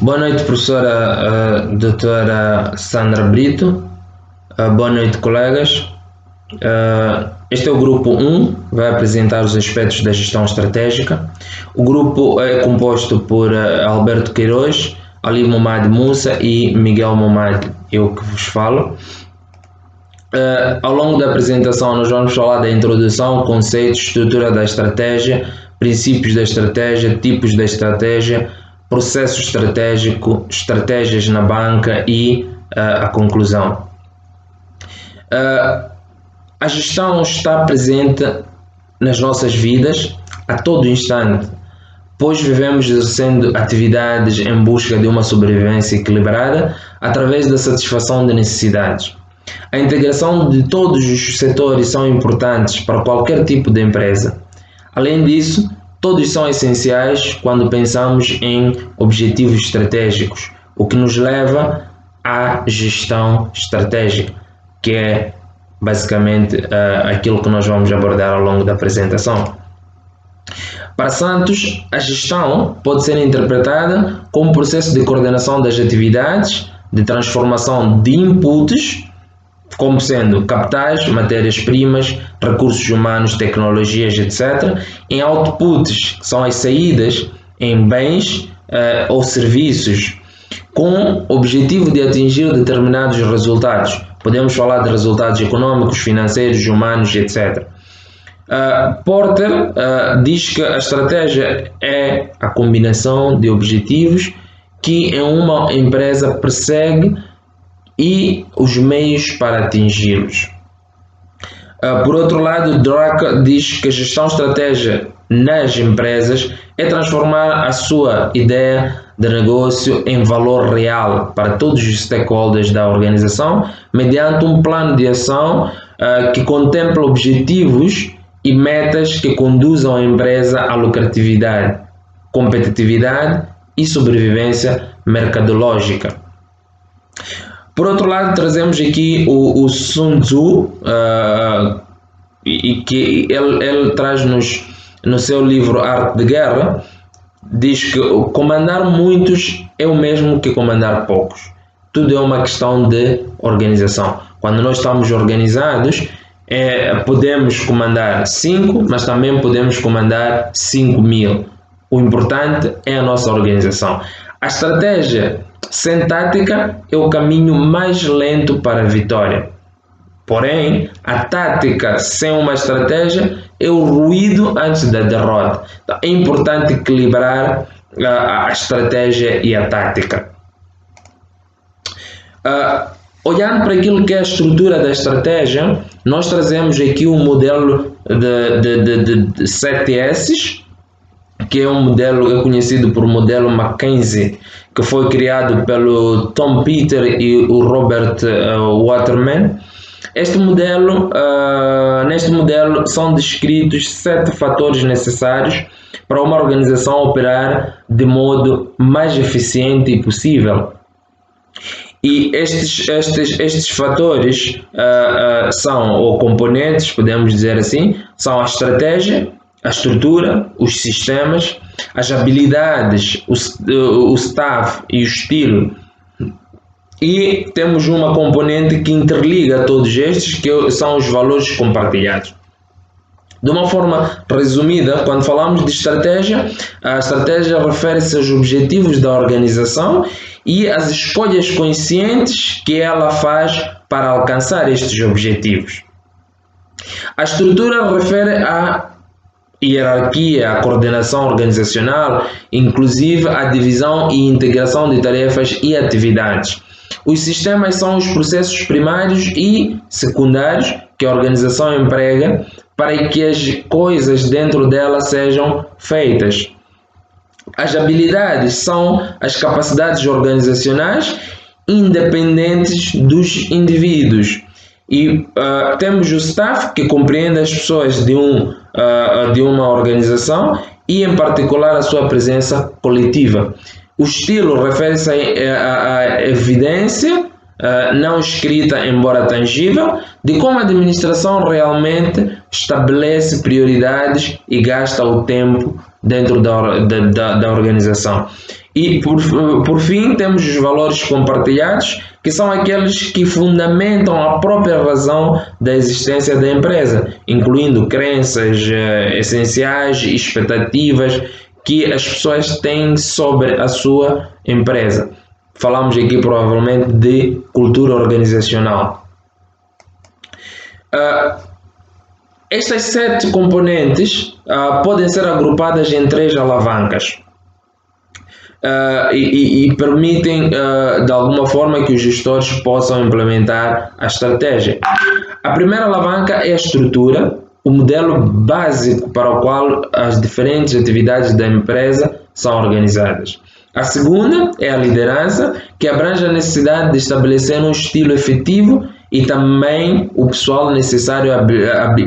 Boa noite, professora doutora Sandra Brito. Boa noite, colegas. Este é o grupo 1, vai apresentar os aspectos da gestão estratégica. O grupo é composto por Alberto Queiroz, Ali Momad Musa e Miguel Momad, eu que vos falo. Ao longo da apresentação nós vamos falar da introdução, conceitos, estrutura da estratégia, princípios da estratégia, tipos da estratégia, processo estratégico, estratégias na banca e a conclusão. A gestão está presente nas nossas vidas a todo instante, pois vivemos exercendo atividades em busca de uma sobrevivência equilibrada através da satisfação de necessidades. A integração de todos os setores são importantes para qualquer tipo de empresa. Além disso, todos são essenciais quando pensamos em objetivos estratégicos, o que nos leva à gestão estratégica, que é basicamente aquilo que nós vamos abordar ao longo da apresentação. Para Santos, a gestão pode ser interpretada como processo de coordenação das atividades, de transformação de inputs, como sendo capitais, matérias-primas, recursos humanos, tecnologias, etc., em outputs, que são as saídas em bens ou serviços, com o objetivo de atingir determinados resultados. Podemos falar de resultados econômicos, financeiros, humanos, etc. Porter diz que a estratégia é a combinação de objetivos que uma empresa persegue e os meios para atingi-los. Por outro lado, Drucker diz que a gestão estratégica nas empresas é transformar a sua ideia de negócio em valor real para todos os stakeholders da organização, mediante um plano de ação que contempla objetivos e metas que conduzam a empresa à lucratividade, competitividade e sobrevivência mercadológica. Por outro lado, trazemos aqui o Sun Tzu, e que ele traz-nos no seu livro Arte de Guerra, diz que comandar muitos é o mesmo que comandar poucos. Tudo é uma questão de organização. Quando nós estamos organizados, podemos comandar 5, mas também podemos comandar 5.000. O importante é a nossa organização. A estratégia sem tática é o caminho mais lento para a vitória. Porém, a tática sem uma estratégia é o ruído antes da derrota. Então, é importante equilibrar a estratégia e a tática. Olhando para aquilo que é a estrutura da estratégia, nós trazemos aqui um modelo de 7 S's, que é um modelo conhecido por modelo McKinsey, que foi criado pelo Tom Peters e o Robert Waterman. Neste modelo são descritos 7 fatores necessários para uma organização operar de modo mais eficiente possível. E estes fatores são, ou componentes, podemos dizer assim, são a estratégia, a estrutura, os sistemas, as habilidades, o staff e o estilo. E temos uma componente que interliga todos estes, que são os valores compartilhados. De uma forma resumida, quando falamos de estratégia, a estratégia refere-se aos objetivos da organização e às escolhas conscientes que ela faz para alcançar estes objetivos. A estrutura refere à hierarquia, a coordenação organizacional, inclusive a divisão e integração de tarefas e atividades. Os sistemas são os processos primários e secundários que a organização emprega para que as coisas dentro dela sejam feitas. As habilidades são as capacidades organizacionais independentes dos indivíduos. E temos o staff, que compreende as pessoas de uma organização e, em particular, a sua presença coletiva. O estilo refere-se à evidência não escrita, embora tangível, de como a administração realmente estabelece prioridades e gasta o tempo dentro da organização. E por fim temos os valores compartilhados, que são aqueles que fundamentam a própria razão da existência da empresa, incluindo crenças essenciais e expectativas que as pessoas têm sobre a sua empresa. Falamos aqui provavelmente de cultura organizacional. Estas 7 componentes podem ser agrupadas em 3 alavancas e permitem de alguma forma que os gestores possam implementar a estratégia. A primeira alavanca é a estrutura, o modelo básico para o qual as diferentes atividades da empresa são organizadas. A segunda é a liderança, que abrange a necessidade de estabelecer um estilo efetivo e também o pessoal necessário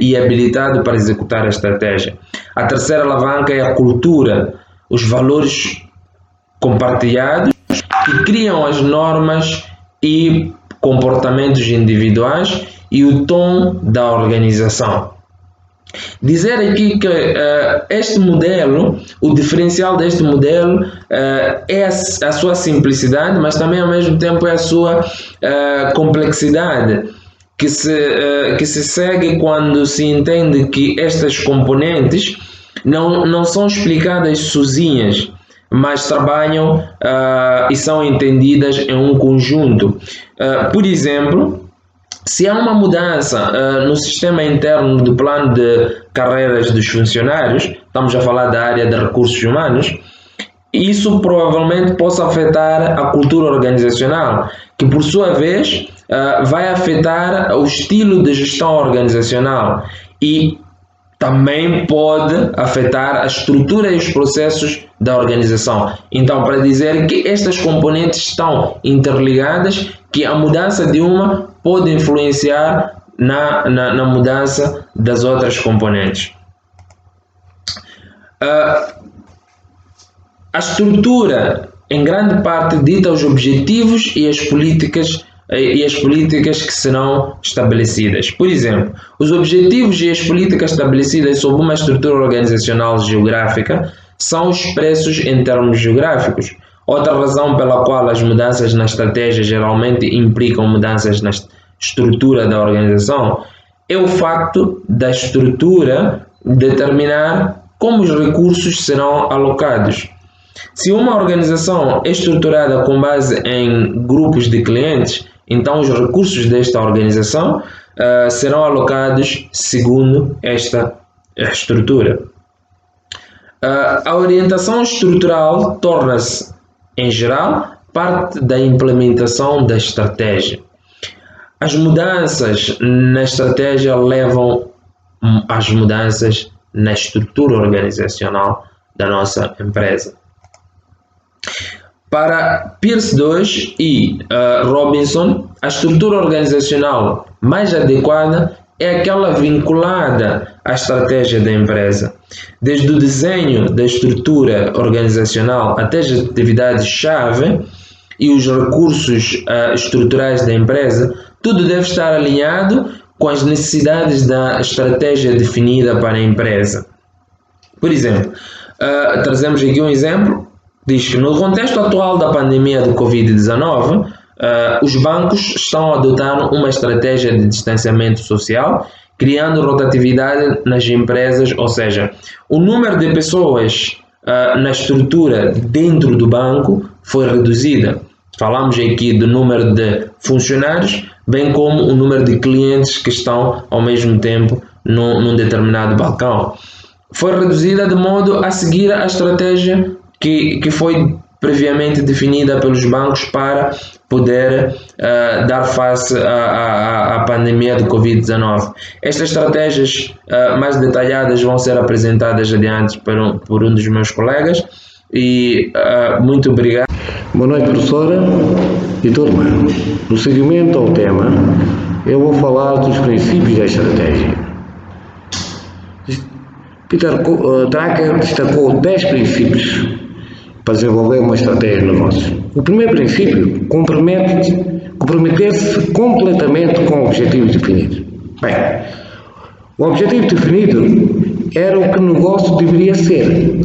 e habilitado para executar a estratégia. A terceira alavanca é a cultura, os valores compartilhados que criam as normas e comportamentos individuais e o tom da organização. Dizer aqui que este modelo, o diferencial deste modelo é a sua simplicidade, mas também ao mesmo tempo é a sua complexidade, que se segue quando se entende que estas componentes não são explicadas sozinhas, mas trabalham e são entendidas em um conjunto. Por exemplo, se há uma mudança no sistema interno do plano de carreiras dos funcionários, estamos a falar da área de recursos humanos, isso provavelmente possa afetar a cultura organizacional, que por sua vez vai afetar o estilo de gestão organizacional e também pode afetar a estrutura e os processos da organização. Então, para dizer que estas componentes estão interligadas, que a mudança de uma pode influenciar na mudança das outras componentes. A estrutura, em grande parte, dita os objetivos e as políticas que serão estabelecidas. Por exemplo, os objetivos e as políticas estabelecidas sob uma estrutura organizacional geográfica são expressos em termos geográficos. Outra razão pela qual as mudanças na estratégia geralmente implicam mudanças na estrutura da organização é o facto da estrutura determinar como os recursos serão alocados. Se uma organização é estruturada com base em grupos de clientes, então os recursos desta organização serão alocados segundo esta estrutura. A orientação estrutural torna-se, em geral, parte da implementação da estratégia. As mudanças na estratégia levam às mudanças na estrutura organizacional da nossa empresa. Para Peirce II e Robinson, a estrutura organizacional mais adequada é aquela vinculada à estratégia da empresa. Desde o desenho da estrutura organizacional até as atividades-chave e os recursos estruturais da empresa, tudo deve estar alinhado com as necessidades da estratégia definida para a empresa. Por exemplo, trazemos aqui um exemplo. Diz que no contexto atual da pandemia do Covid-19, os bancos estão a adotar uma estratégia de distanciamento social, criando rotatividade nas empresas, ou seja, o número de pessoas na estrutura dentro do banco foi reduzida. Falamos aqui do número de funcionários, bem como o número de clientes que estão ao mesmo tempo num determinado balcão. Foi reduzida de modo a seguir a estratégia que foi previamente definida pelos bancos para poder dar face à pandemia do Covid-19. Estas estratégias mais detalhadas vão ser apresentadas adiante por um dos meus colegas e muito obrigado. Boa noite, professora e turma. No seguimento ao tema, eu vou falar dos princípios da estratégia. Peter Drucker destacou 10 princípios para desenvolver uma estratégia de negócios. O primeiro princípio, comprometer-se completamente com o objetivo definido. Bem, o objetivo definido era o que o negócio deveria ser.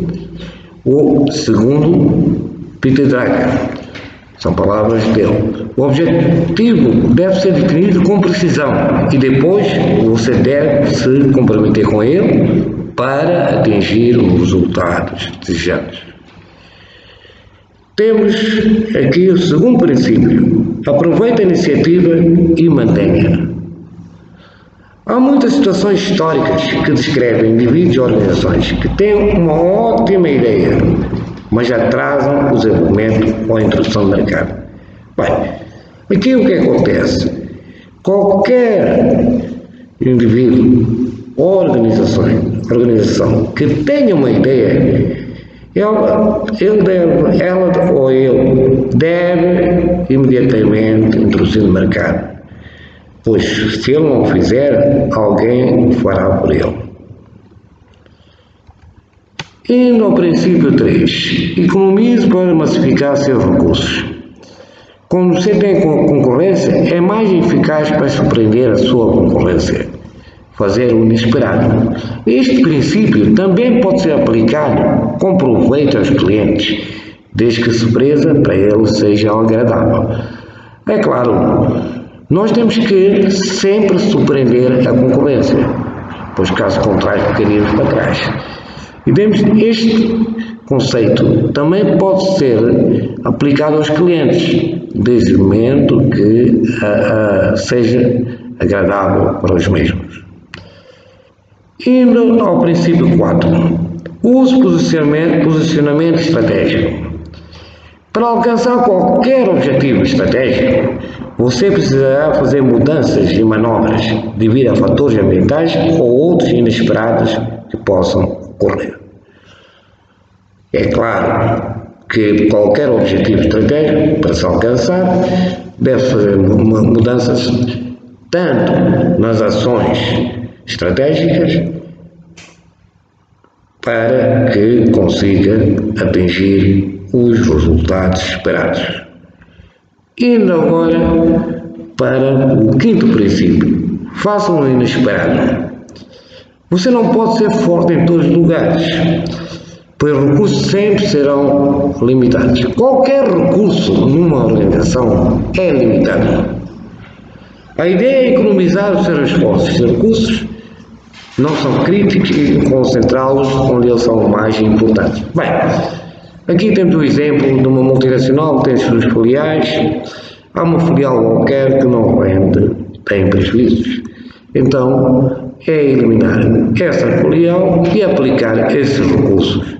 O segundo, Peter Drucker. São palavras dele. O objetivo deve ser definido com precisão e depois você deve se comprometer com ele para atingir os resultados desejados. Temos aqui o segundo princípio. Aproveite a iniciativa e mantenha. Há muitas situações históricas que descrevem indivíduos e organizações que têm uma ótima ideia, mas atrasam o desenvolvimento ou a introdução do mercado. Bem, aqui o que acontece? Qualquer indivíduo ou organização que tenha uma ideia, ela ou ele deve imediatamente introduzir no mercado, pois se ele não o fizer, alguém o fará por ele. Indo ao princípio 3, economize para massificar seus recursos. Quando você tem concorrência, é mais eficaz para surpreender a sua concorrência, fazer o inesperado. Este princípio também pode ser aplicado com proveito aos clientes, desde que a surpresa para eles seja agradável. É claro, nós temos que sempre surpreender a concorrência, pois caso contrário ficaríamos para trás. E este conceito também pode ser aplicado aos clientes, desde o momento que seja agradável para os mesmos. Indo ao princípio 4, use posicionamento estratégico. Para alcançar qualquer objetivo estratégico, você precisará fazer mudanças e manobras devido a fatores ambientais ou outros inesperados que possam ocorrer. É claro que qualquer objetivo estratégico, para se alcançar, deve fazer mudanças tanto nas ações estratégicas para que consiga atingir os resultados esperados. Indo agora para o quinto princípio, faça o inesperado. Você não pode ser forte em todos os lugares, pois os recursos sempre serão limitados. Qualquer recurso numa organização é limitado. A ideia é economizar os seus esforços e recursos, não são críticos, e concentrá-los onde eles são mais importantes. Bem, aqui temos o exemplo de uma multinacional que tem as suas filiais. Há uma filial qualquer que não vende, tem prejuízos. Então, é eliminar essa filial e aplicar esses recursos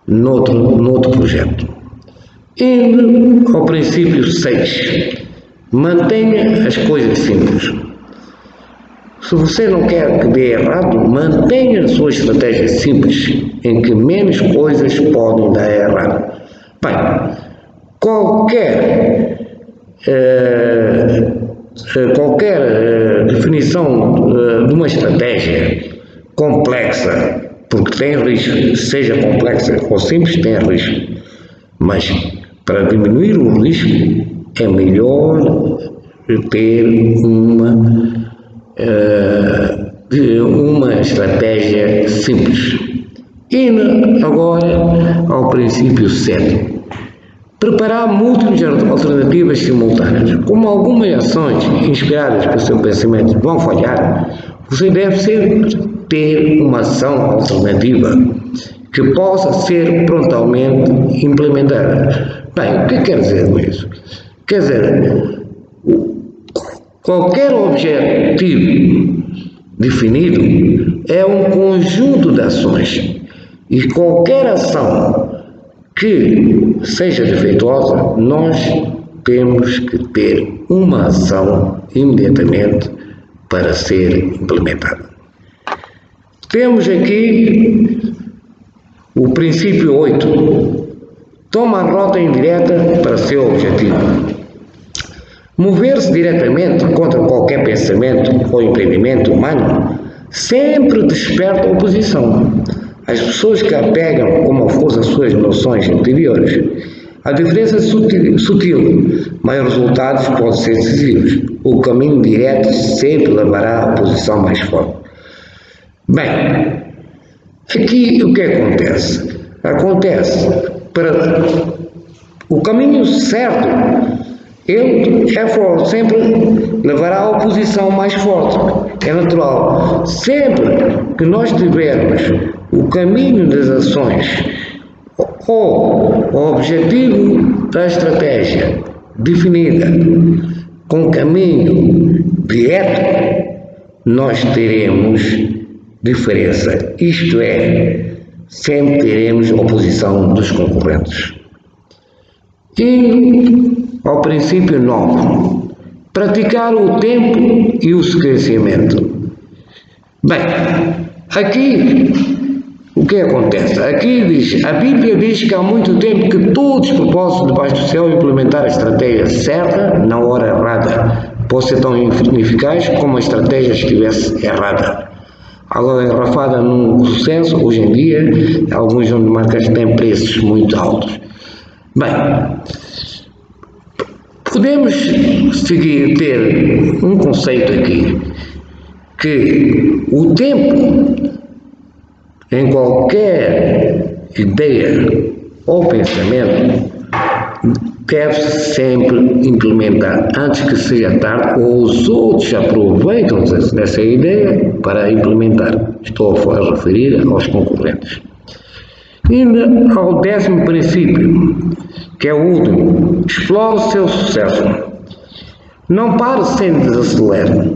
noutro projeto. Indo ao princípio 6, mantenha as coisas simples. Se você não quer que dê errado, mantenha a sua estratégia simples, em que menos coisas podem dar errado. Bem, qualquer definição de uma estratégia complexa, porque tem risco, seja complexa ou simples, tem risco. Mas para diminuir o risco é melhor ter uma estratégia simples. E agora ao princípio 7. Preparar múltiplas alternativas simultâneas. Como algumas ações inspiradas pelo seu pensamento vão falhar, você deve ter uma ação alternativa que possa ser prontamente implementada. Bem, o que quer dizer com isso? Quer dizer, qualquer objetivo definido é um conjunto de ações, e qualquer ação que seja defeituosa, nós temos que ter uma ação imediatamente para ser implementada. Temos aqui o princípio 8. Toma a rota indireta para seu objetivo. Mover-se diretamente contra qualquer pensamento ou empreendimento humano sempre desperta oposição. As pessoas que apegam com uma força às suas noções interiores. A diferença é sutil, mas os resultados podem ser decisivos. O caminho direto sempre levará à posição mais forte. Bem, aqui o que acontece? Acontece, para O caminho certo, ele sempre levará a oposição mais forte. É natural. Sempre que nós tivermos o caminho das ações ou o objetivo da estratégia definida com caminho direto, nós teremos diferença. Isto é, sempre teremos oposição dos concorrentes. E ao princípio 9, praticar o tempo e o esquecimento. Bem, aqui o que acontece? Aqui diz, a Bíblia diz que há muito tempo que todos os propósitos debaixo do céu implementar a estratégia certa na hora errada. Pode ser tão ineficaz como a estratégia estivesse errada. Agora, engarrafada no sucesso, hoje em dia, algumas marcas têm preços muito altos. Bem, podemos ter um conceito aqui, que o tempo em qualquer ideia ou pensamento deve-se sempre implementar antes que seja tarde ou os outros aproveitam dessa ideia para implementar. Estou a referir aos concorrentes. Ainda ao 10º princípio, que é o último, explore o seu sucesso. Não pare sem desacelere,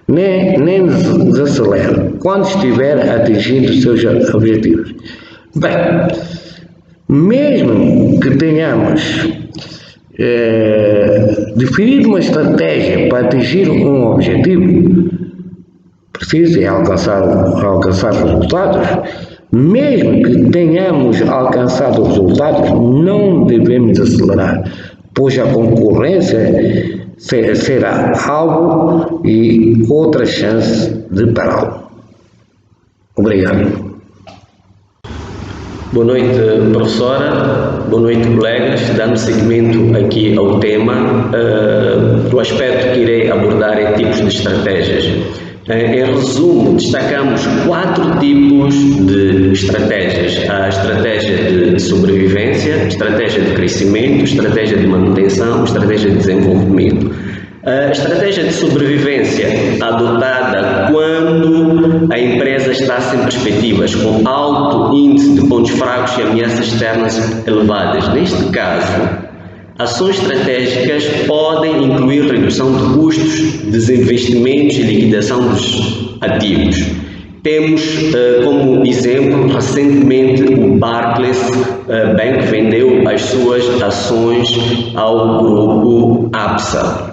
nem desacelere quando estiver atingindo os seus objetivos. Bem, mesmo que tenhamos definido uma estratégia para atingir um objetivo, preciso alcançar resultados. Mesmo que tenhamos alcançado os resultados, não devemos acelerar, pois a concorrência será algo e outra chance de pará-lo. Obrigado. Boa noite, professora. Boa noite, colegas. Dando seguimento aqui ao tema, o aspecto que irei abordar é tipos de estratégias. Em resumo, destacamos 4 tipos de estratégias: a estratégia de sobrevivência, estratégia de crescimento, estratégia de manutenção, estratégia de desenvolvimento. A estratégia de sobrevivência adotada quando a empresa está sem perspectivas, com alto índice de pontos fracos e ameaças externas elevadas. Neste caso, ações estratégicas podem incluir redução de custos, desinvestimentos e liquidação dos ativos. Temos como exemplo, recentemente, o Barclays Bank vendeu as suas ações ao grupo Absa.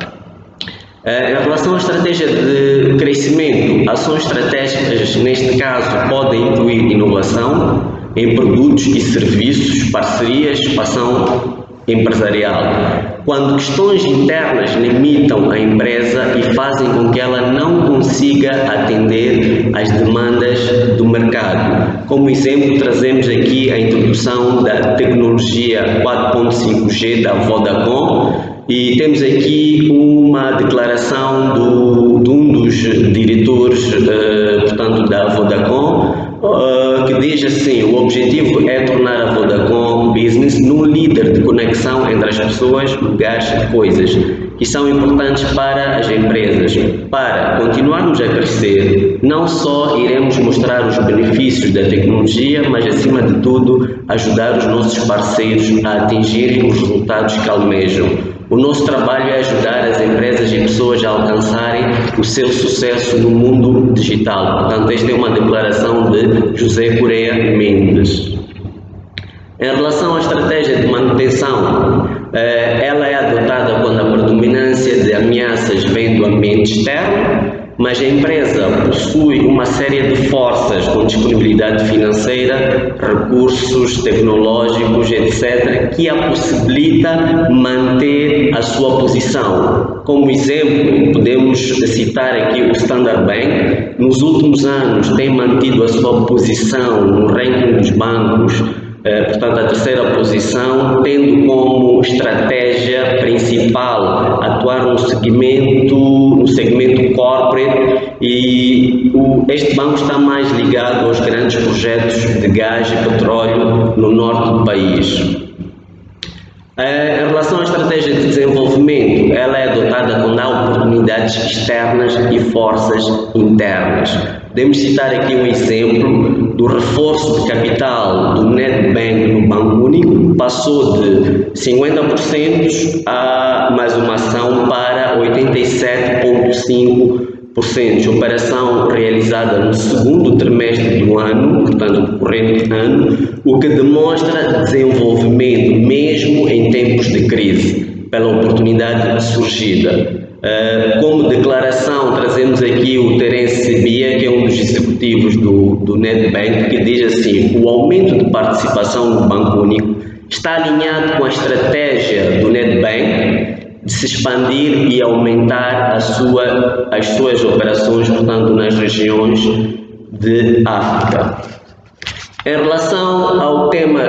Em relação à estratégia de crescimento, ações estratégicas, neste caso, podem incluir inovação em produtos e serviços, parcerias, expansão empresarial. Quando questões internas limitam a empresa e fazem com que ela não consiga atender às demandas do mercado. Como exemplo, trazemos aqui a introdução da tecnologia 4.5G da Vodacom e temos aqui uma declaração de um dos diretores, portanto, da Vodacom, que diz assim: o objetivo é tornar a Vodacom Business num líder de conexão entre as pessoas, lugares e coisas que são importantes para as empresas. Para continuarmos a crescer, não só iremos mostrar os benefícios da tecnologia, mas acima de tudo ajudar os nossos parceiros a atingirem os resultados que almejam. O nosso trabalho é ajudar as empresas e pessoas a alcançarem o seu sucesso no mundo digital. Portanto, esta é uma declaração de José Correia Mendes. Em relação à estratégia de manutenção, ela é adotada quando a predominância de ameaças vem do ambiente externo, mas a empresa possui uma série de forças com disponibilidade financeira, recursos tecnológicos, etc., que a possibilita manter a sua posição. Como exemplo, podemos citar aqui o Standard Bank. Nos últimos anos tem mantido a sua posição no ranking dos bancos, portanto, a terceira posição, tendo como estratégia principal atuar no segmento corporate, e este banco está mais ligado aos grandes projetos de gás e petróleo no norte do país. Em relação à estratégia de desenvolvimento, ela é dotada com oportunidades externas e forças internas. Podemos citar aqui um exemplo do reforço de capital do Nedbank no Banco Único, passou de 50% a mais uma ação para 87,5%, operação realizada no segundo trimestre do ano, portanto do corrente ano, o que demonstra desenvolvimento mesmo em tempos de crise, pela oportunidade surgida. Como declaração, trazemos aqui o Terence Sebia, que é um dos executivos do Nedbank, que diz assim: o aumento de participação no Banco Único está alinhado com a estratégia do Nedbank de se expandir e aumentar as suas operações, portanto, nas regiões de África. Em relação ao tema,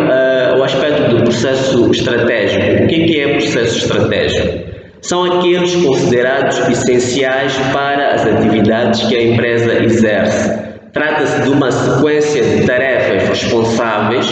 ao aspecto do processo estratégico, o que é processo estratégico? São aqueles considerados essenciais para as atividades que a empresa exerce. Trata-se de uma sequência de tarefas responsáveis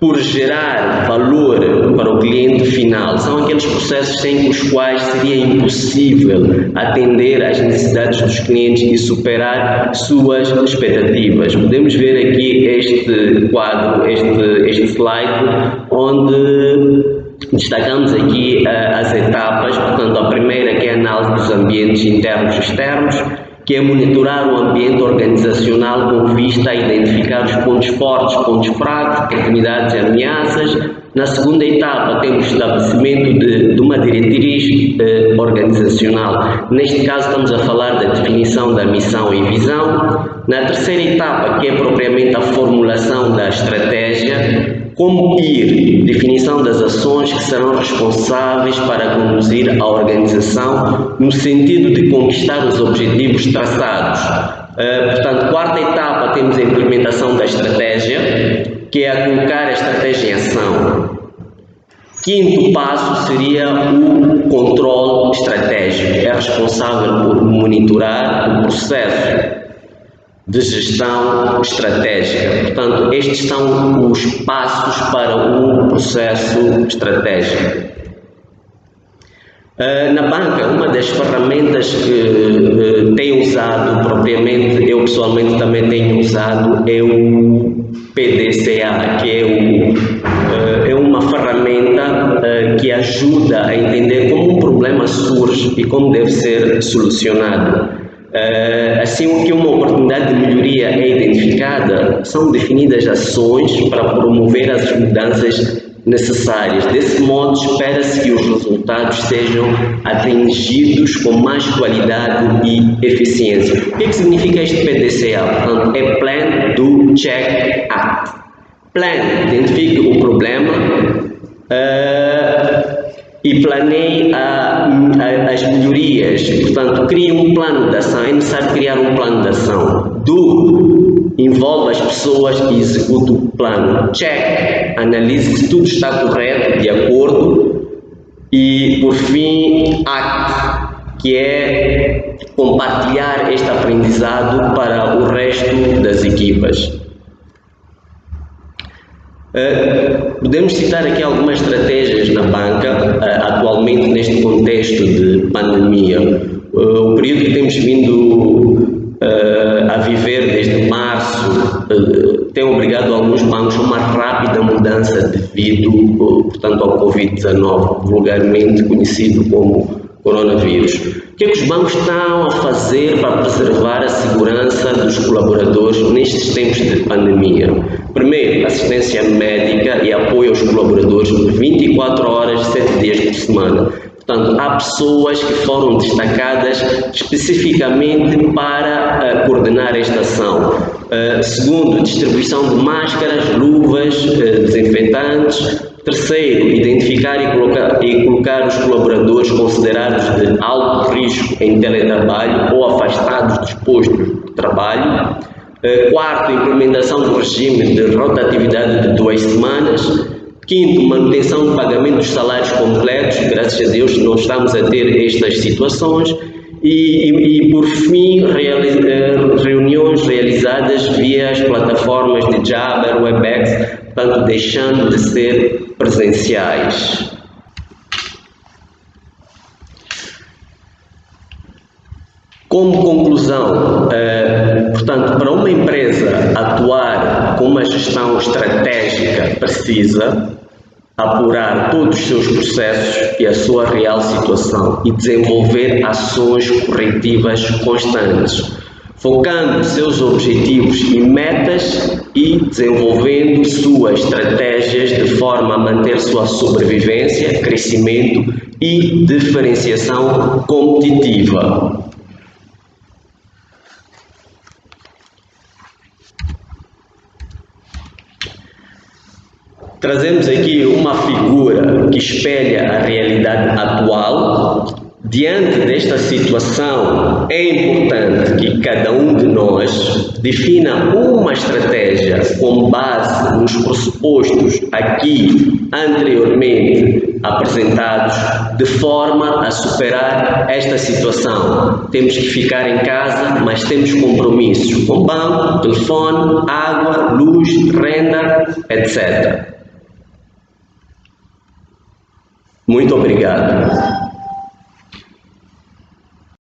por gerar valor para o cliente final. São aqueles processos sem os quais seria impossível atender às necessidades dos clientes e superar suas expectativas. Podemos ver aqui este quadro, este slide, onde destacamos aqui as etapas. Portanto, a primeira, que é a análise dos ambientes internos e externos, que é monitorar o ambiente organizacional com vista a identificar os pontos fortes, pontos fracos, oportunidades e ameaças. Na segunda etapa, temos o estabelecimento de uma diretriz organizacional. Neste caso, estamos a falar da definição da missão e visão. Na terceira etapa, que é propriamente a formulação da estratégia, como ir, definição das ações que serão responsáveis para conduzir a organização no sentido de conquistar os objetivos traçados. Portanto, quarta etapa, temos a implementação da estratégia, que é a colocar a estratégia em ação. Quinto passo seria o controle estratégico. É responsável por monitorar o processo de gestão estratégica. Portanto, estes são os passos para um processo estratégico. Na banca, uma das ferramentas que tenho usado propriamente, eu pessoalmente também tenho usado, é o PDCA, que é uma ferramenta que ajuda a entender como um problema surge e como deve ser solucionado. Assim que uma oportunidade de melhoria é identificada, são definidas ações para promover as mudanças necessárias. Desse modo, espera-se que os resultados sejam atingidos com mais qualidade e eficiência. O que significa este PDCA? Portanto, é Plan, Do, Check, Act. Plan, identifique o problema e planeie as melhorias. Portanto, crie um plano de ação. É necessário criar um plano de ação. Do, envolve as pessoas e execute o plano. Check, analise se tudo está correto, de acordo. E, por fim, Act, que é compartilhar este aprendizado para o resto das equipas. Podemos citar aqui algumas estratégias na banca, atualmente neste contexto de pandemia. O período que temos vindo a viver desde março tem obrigado alguns bancos a uma rápida mudança devido, portanto, ao Covid-19, vulgarmente conhecido como coronavírus. O que é que os bancos estão a fazer para preservar a segurança dos colaboradores nestes tempos de pandemia? Primeiro, assistência médica e apoio aos colaboradores 24 horas, 7 dias por semana. Portanto, há pessoas que foram destacadas especificamente para coordenar esta ação. Segundo, distribuição de máscaras, luvas, desinfetantes. Terceiro, identificar e colocar os colaboradores considerados de alto risco em teletrabalho ou afastados dos postos de trabalho. Quarto, implementação do regime de rotatividade de 2 semanas. Quinto, manutenção do pagamento dos salários completos. Graças a Deus não estamos a ter estas situações. E por fim, reuniões realizadas via as plataformas de Jabber, Webex, portanto, deixando de ser presenciais. Como conclusão, portanto, para uma empresa atuar com uma gestão estratégica precisa apurar todos os seus processos e a sua real situação e desenvolver ações corretivas constantes, focando seus objetivos e metas e desenvolvendo suas estratégias de forma a manter sua sobrevivência, crescimento e diferenciação competitiva. Trazemos aqui uma figura que espelha a realidade atual. Diante desta situação, é importante que cada um de nós defina uma estratégia com base nos pressupostos aqui anteriormente apresentados, de forma a superar esta situação. Temos que ficar em casa, mas temos compromissos com banco, telefone, água, luz, renda, etc. Muito obrigado.